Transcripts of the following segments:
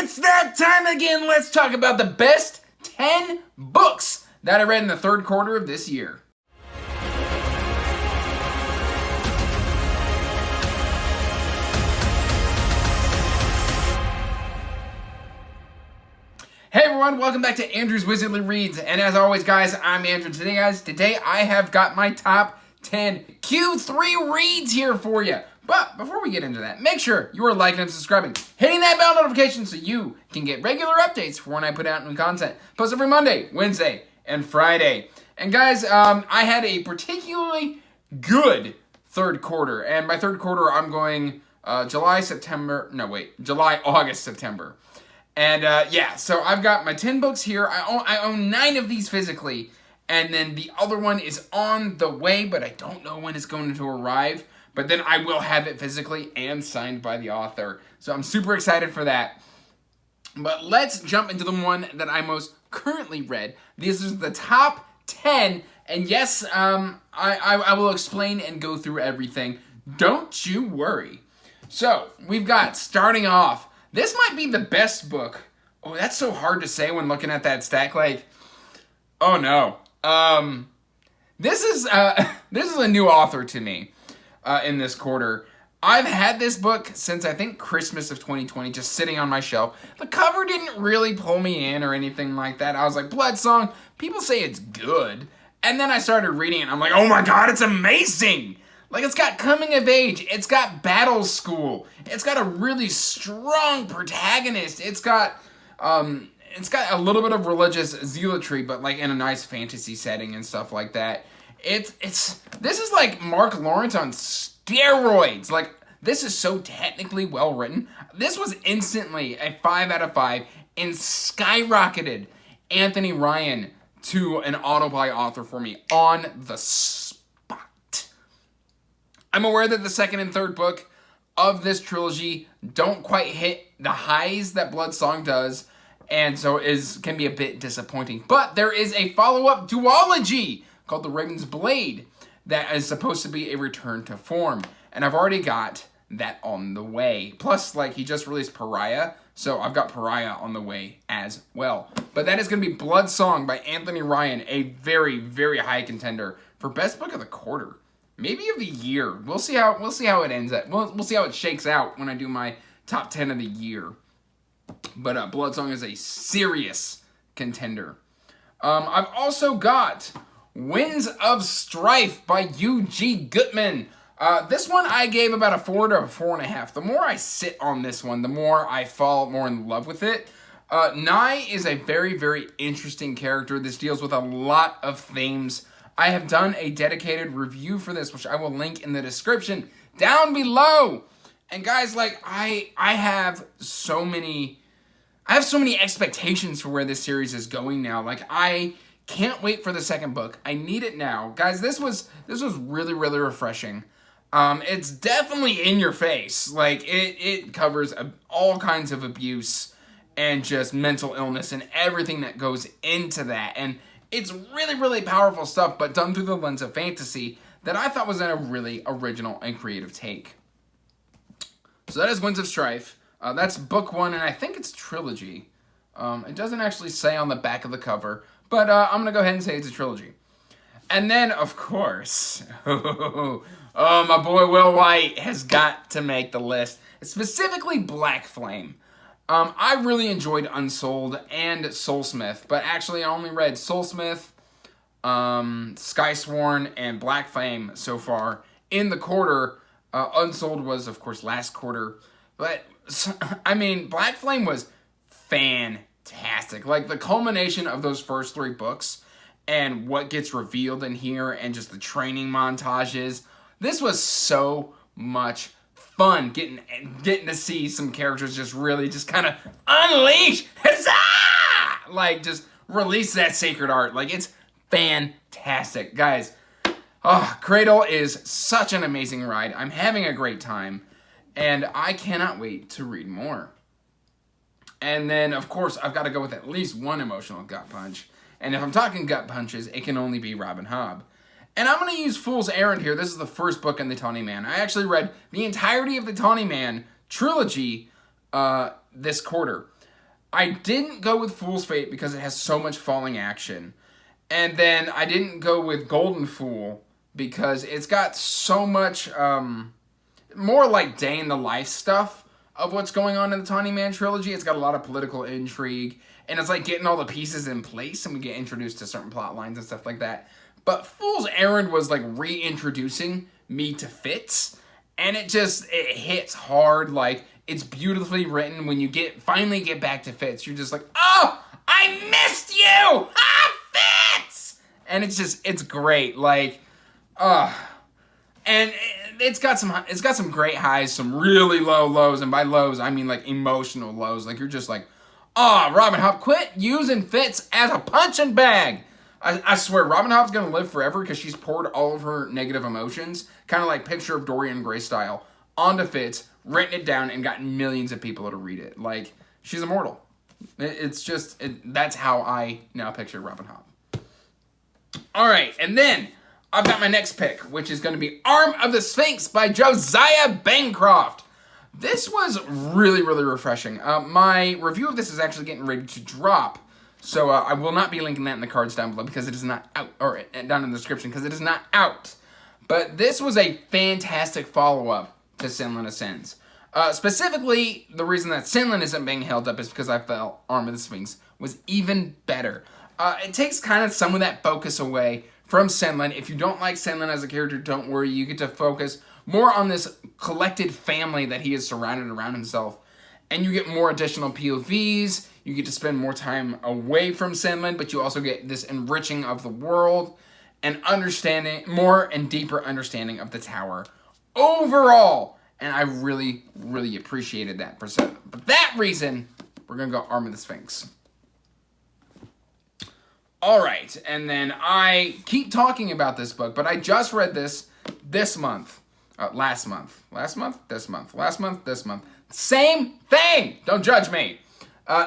It's that time again. Let's talk about the best 10 books that I read in the third quarter of this year. Hey everyone, welcome back to Andrew's Wizardly Reads. And as always, guys, I'm Andrew. Today I have got my top 10 Q3 reads here for you. But before we get into that, make sure you are liking and subscribing, hitting that bell notification so you can get regular updates for when I put out new content. Post every Monday, Wednesday, and Friday. And guys, I had a particularly good third quarter. And by third quarter, I'm going July, August, September. And so I've got my 10 books here. I own 9 of these physically. And then the other one is on the way, but I don't know when it's going to arrive. But then I will have it physically and signed by the author. So I'm super excited for that. But let's jump into the one that I most currently read. This is the top 10. And yes, I will explain and go through everything. Don't you worry. So we've got, starting off, this might be the best book. Oh, that's so hard to say when looking at that stack. Like, oh no. This is a new author to me. In this quarter. I've had this book since I think Christmas of 2020, just sitting on my shelf. The cover didn't really pull me in or anything like that. I was like, Bloodsong, people say it's good. And then I started reading it and I'm like, oh my god, it's amazing! Like, it's got coming of age, it's got battle school, it's got a really strong protagonist, it's got a little bit of religious zealotry, but like in a nice fantasy setting and stuff like that. This is like Mark Lawrence on steroids. Like, this is so technically well written. This was instantly a 5 out of 5 and skyrocketed Anthony Ryan to an auto-buy author for me on the spot. I'm aware that the second and third book of this trilogy don't quite hit the highs that Bloodsong does, and so can be a bit disappointing. But there is a follow-up duology called The Ember Blade that is supposed to be a return to form. And I've already got that on the way. Plus, like, he just released Pariah, so I've got Pariah on the way as well. But that is going to be Bloodsong by Anthony Ryan, a very, very high contender for best book of the quarter. Maybe of the year. We'll see how it ends up. We'll see how it shakes out when I do my top 10 of the year. But Bloodsong is a serious contender. I've also got Winds of Strife by U.G. Gutman. This one I gave about a 4 to a 4.5. The more I sit on this one, the more I fall more in love with it. Nye is a very, very interesting character. This deals with a lot of themes. I have done a dedicated review for this, which I will link in the description down below. And guys, like, I have so many expectations for where this series is going now. Like, I can't wait for the second book. I need it now. Guys, this was really, really refreshing. It's definitely in your face. Like, it covers all kinds of abuse and just mental illness and everything that goes into that. And it's really, really powerful stuff, but done through the lens of fantasy that I thought was a really original and creative take. So that is Winds of Strife. That's book 1, and I think it's trilogy. It doesn't actually say on the back of the cover, but I'm going to go ahead and say it's a trilogy. And then, of course, my boy Will White has got to make the list. Specifically, Black Flame. I really enjoyed Unsouled and Soulsmith, but actually I only read Soulsmith, Skysworn, and Black Flame so far in the quarter. Unsouled was, of course, last quarter. But, I mean, Black Flame was fantastic. Like, the culmination of those first 3 books and what gets revealed in here and just the training montages. This was so much fun getting to see some characters just really just kind of unleash, huzzah! Like, just release that sacred art. Like, it's fantastic. Guys, Cradle is such an amazing ride. I'm having a great time, and I cannot wait to read more. And then, of course, I've got to go with at least one emotional gut punch. And if I'm talking gut punches, it can only be Robin Hobb. And I'm going to use Fool's Errand here. This is the first book in the Tawny Man. I actually read the entirety of the Tawny Man trilogy this quarter. I didn't go with Fool's Fate because it has so much falling action. And then I didn't go with Golden Fool because it's got so much more like day in the life stuff of what's going on in the Tawny Man trilogy. It's got a lot of political intrigue, and it's like getting all the pieces in place, and we get introduced to certain plot lines and stuff like that. But Fool's Errand was like reintroducing me to Fitz, and it hits hard. Like, it's beautifully written. When you finally get back to Fitz, you're just like, oh, I missed you! Ah, Fitz! And it's great. Like, and it's got some great highs, some really low lows, and by lows I mean like emotional lows. Like, you're just like, oh, Robin Hobb, quit using Fitz as a punching bag. I swear, Robin Hobb's gonna live forever because she's poured all of her negative emotions, kind of like Picture of Dorian Gray style, onto Fitz, written it down, and gotten millions of people to read it. Like, she's immortal. That's how I now picture Robin Hobb. All right, and then I've got my next pick, which is going to be Arm of the Sphinx by Josiah Bancroft. This was really, really refreshing. My review of this is actually getting ready to drop, so I will not be linking that in the cards down below because it is not out, or down in the description because it is not out. But this was a fantastic follow-up to Sinlin Ascends. Specifically, the reason that Sinlin isn't being held up is because I felt Arm of the Sphinx was even better. It takes kind of some of that focus away from Sinlin. If you don't like Sinlin as a character, don't worry. You get to focus more on this collected family that he has surrounded around himself. And you get more additional POVs. You get to spend more time away from Sinlin, but you also get this enriching of the world and understanding, more and deeper understanding of the tower overall. And I really, really appreciated that. For that reason, we're going to go Arm of the Sphinx. All right, and then I keep talking about this book, but I just read this month. Last month. This month. Same thing! Don't judge me.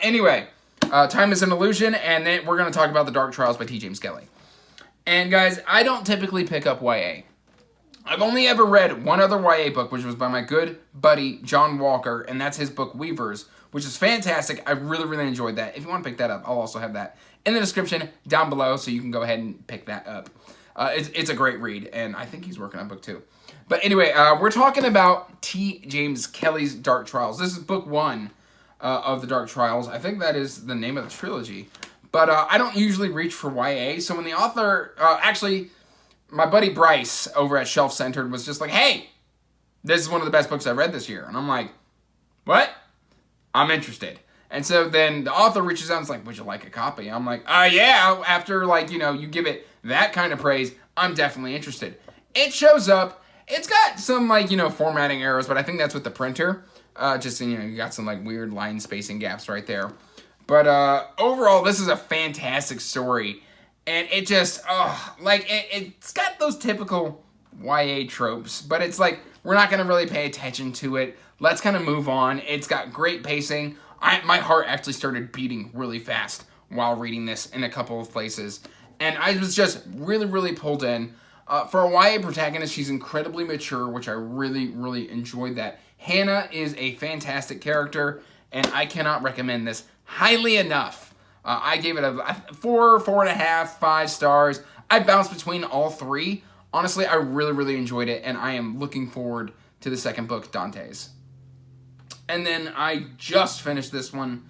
Anyway, Time is an Illusion, and then we're going to talk about The Dark Trials by T. James Kelly. And guys, I don't typically pick up YA. I've only ever read one other YA book, which was by my good buddy John Walker, and that's his book Weavers, which is fantastic. I really, really enjoyed that. If you want to pick that up, I'll also have that in the description down below, so you can go ahead and pick that up. It's a great read, and I think he's working on a book too. But anyway, we're talking about T. James Kelly's Dark Trials. This is book 1 of the Dark Trials. I think that is the name of the trilogy. But I don't usually reach for YA, so when the author, actually, my buddy Bryce over at Shelf Centered was just like, hey, this is one of the best books I've read this year. And I'm like, what? I'm interested. And so then the author reaches out and is like, would you like a copy? I'm like, yeah. After, like, you give it that kind of praise, I'm definitely interested. It shows up. It's got some, like, formatting errors, but I think that's with the printer. You got some, like, weird line spacing gaps right there. But overall, this is a fantastic story. And it just, it's got those typical YA tropes, but it's like, we're not going to really pay attention to it. Let's kind of move on. It's got great pacing. My heart actually started beating really fast while reading this in a couple of places. And I was just really, really pulled in. For a YA protagonist, she's incredibly mature, which I really, really enjoyed that. Hannah is a fantastic character, and I cannot recommend this highly enough. I gave it a 4, 4.5, 5 stars. I bounced between all 3. Honestly, I really, really enjoyed it, and I am looking forward to the second book, Dante's. And then I just finished this one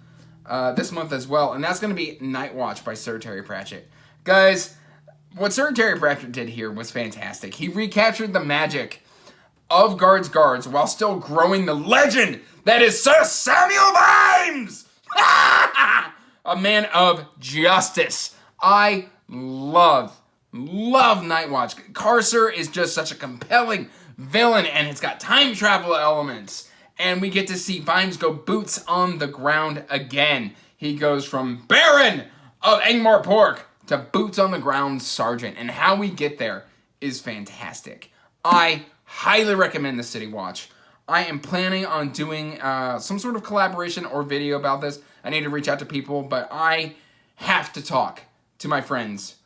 this month as well, and that's going to be Night Watch by Sir Terry Pratchett. Guys, what Sir Terry Pratchett did here was fantastic. He recaptured the magic of Guards while still growing the legend that is Sir Samuel Vimes! A man of justice. I love Night Watch. Carcer is just such a compelling villain, and it's got time travel elements. And we get to see Vimes go boots on the ground again. He goes from Baron of Angmar Pork to boots on the ground sergeant. And how we get there is fantastic. I highly recommend the City Watch. I am planning on doing some sort of collaboration or video about this. I need to reach out to people, but I have to talk to my friends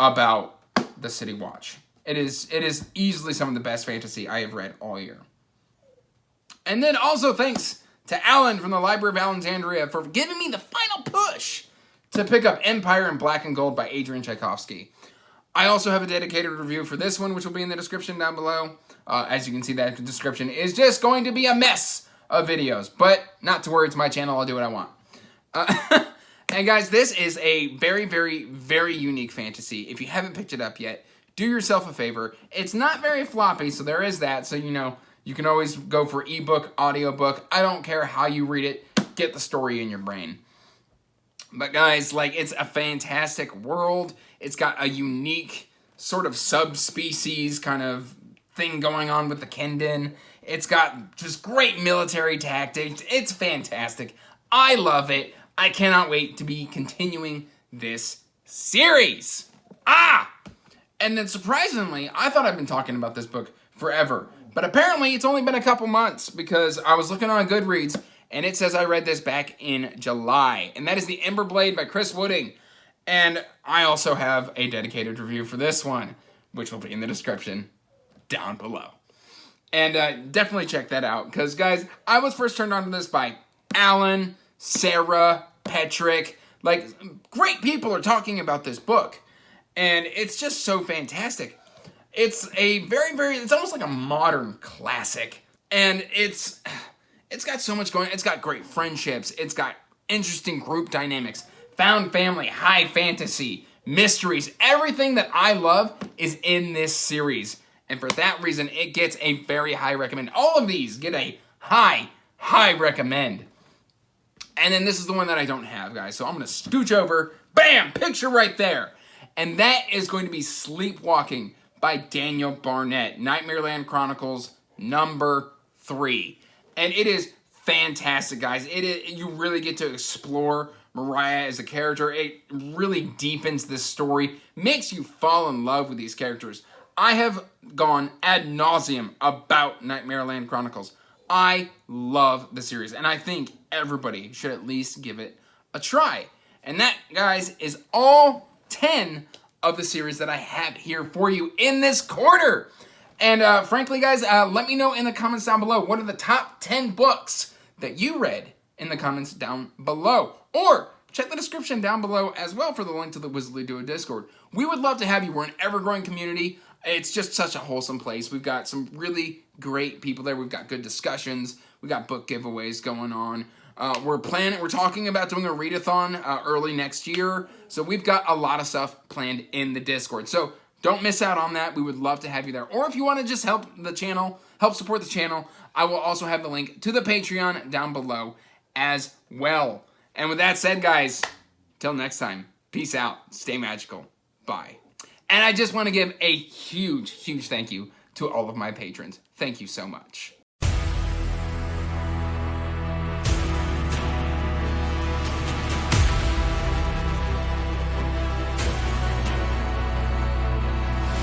about the City Watch. It is easily some of the best fantasy I have read all year. And then also thanks To Alan from the Library of Alexandria for giving me the final push to pick up Empire in Black and Gold by Adrian Tchaikovsky. I also have a dedicated review for this one, which will be in the description down below. As you can see, that description is just going to be a mess of videos. But not to worry, it's my channel. I'll do what I want. And guys, this is a very, very, very unique fantasy. If you haven't picked it up yet, do yourself a favor. It's not very floppy, so there is that. So, you know, you can always go for ebook, audiobook. I don't care how you read it. Get the story in your brain. But guys, like, it's a fantastic world. It's got a unique sort of subspecies kind of thing going on with the Kenden. It's got just great military tactics. It's fantastic. I love it. I cannot wait to be continuing this series. And then surprisingly, I thought I'd been talking about this book forever. But apparently it's only been a couple months because I was looking on Goodreads and it says I read this back in July. And that is The Ember Blade by Chris Wooding. And I also have a dedicated review for this one, which will be in the description down below. And definitely check that out. Because, guys, I was first turned on to this by Alan, Sarah, Patrick. Like, great people are talking about this book. And it's just so fantastic. It's a very, very, it's almost like a modern classic. And it's got so much going on. It's got great friendships. It's got interesting group dynamics. Found family, high fantasy, mysteries. Everything that I love is in this series. And for that reason, it gets a very high recommend. All of these get a high, high recommend. And then this is the one that I don't have, guys. So I'm going to scooch over. Bam! Picture right there. And that is going to be Sleepwalking by Daniel Barnett. Nightmareland Chronicles number 3. And it is fantastic, guys. You really get to explore Mariah as a character. It really deepens this story. Makes you fall in love with these characters. I have gone ad nauseum about Nightmareland Chronicles. I love the series. And I think everybody should at least give it a try. And that, guys, is all 10 of the series that I have here for you in this quarter. And frankly, guys, let me know in the comments down below, what are the top 10 books that you read in the comments down below. Or check the description down below as well for the link to the Wizardly Duo Discord. We would love to have you. We're an ever-growing community. It's just such a wholesome place. We've got some really great people there. We've got good discussions. We've got book giveaways going on. We're talking about doing a readathon early next year. So we've got a lot of stuff planned in the Discord. So don't miss out on that. We would love to have you there. Or if you want to just help the channel, help support the channel, I will also have the link to the Patreon down below as well. And with that said, guys, till next time, peace out, stay magical, bye. And I just want to give a huge, huge thank you to all of my patrons. Thank you so much.